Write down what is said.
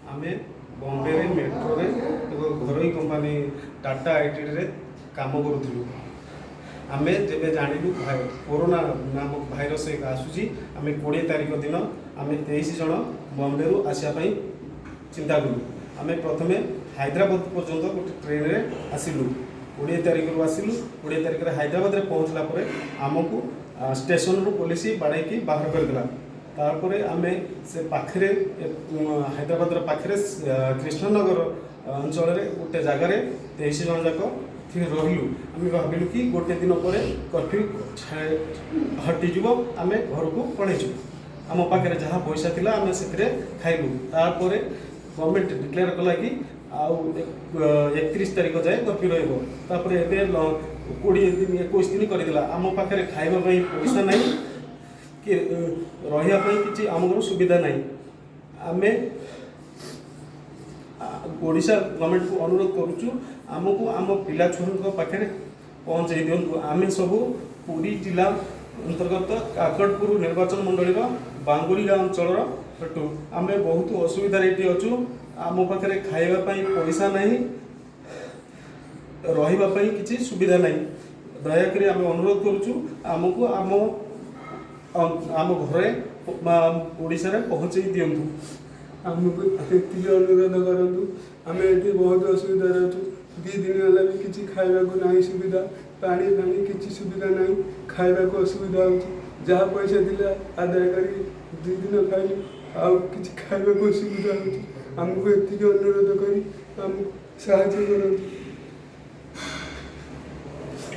आमे बॉम्बे रे मेट्रो रे एक घरोई कंपनी टाटा आईटी रे काम करूँ। आमे जब जानिलु कोरोना नामक भाइरस एक आसूची आमे 20 तारिख दिन आमे 23 जन बॉम्बे रु आसिया चिंता कलु। आमे प्रथमे हैदराबाद पर्यंत गोटे ट्रेन रे आसिलु। 20 तारिख रु आसिलु। 20 तारिख रे हैदराबाद रे पहुँचला परे आमको स्टेशन रु पुलिस बाड़ाई बाहर करदेला। तारपरे आमे से पाखरे हैदराबाद पाखरे कृष्णनगर अंचल गोटे जगार 23 जन जाक रहिलु। आमे भाविलु कि गोटे दिन पर कर्फ्यू हटिज आमे घर को पलैचु। आम पाखे जहाँ पैसा थिला आमे से खाइलु। तारपरे गवर्नमेंट डिक्लेयर कला कि आउ 31 तारिख जाए कर्फ्यू रही। एबे 20 दिन 21 दिन करदेला। आम पाखे खाइबा पैसा नहीं कि रही किसी आम सुविधा नहीं। आमे ओडिशा गवर्नमेंट को अनुरोध करुचु आमको आम पिला छुआ पाखे पहुँचाई दिंतु। आमे सब पुरी जिला अंतर्गत काकटपुर निर्वाचन मंडल बांगुरी गाँव अंचल हेतु आमे बहुत असुविधा ये अच्छु। आम पाखे खाइबापी पैसा नहीं, रही किसी सुविधा नहीं। दयाकोरी आम अनुरोध करुचु आमको आम घरे ओडिशा रे पहुँचाई दिंतु। आमको ये अनुरोध करूँ। आम ये बहुत असुविधा अच्छु। 2 दिन है भी किसी खाइबा को नहीं सुविधा, पानी पानी किसी सुविधा नहीं, खाइबा को असुविधा हो। जहाँ पैसा दिला आदाय कर 2 दिन खाइल आउ किसी खाइबा को असुविधा हो। आमको ये अनुरोध करी आम साहाଯ୍य करूँ।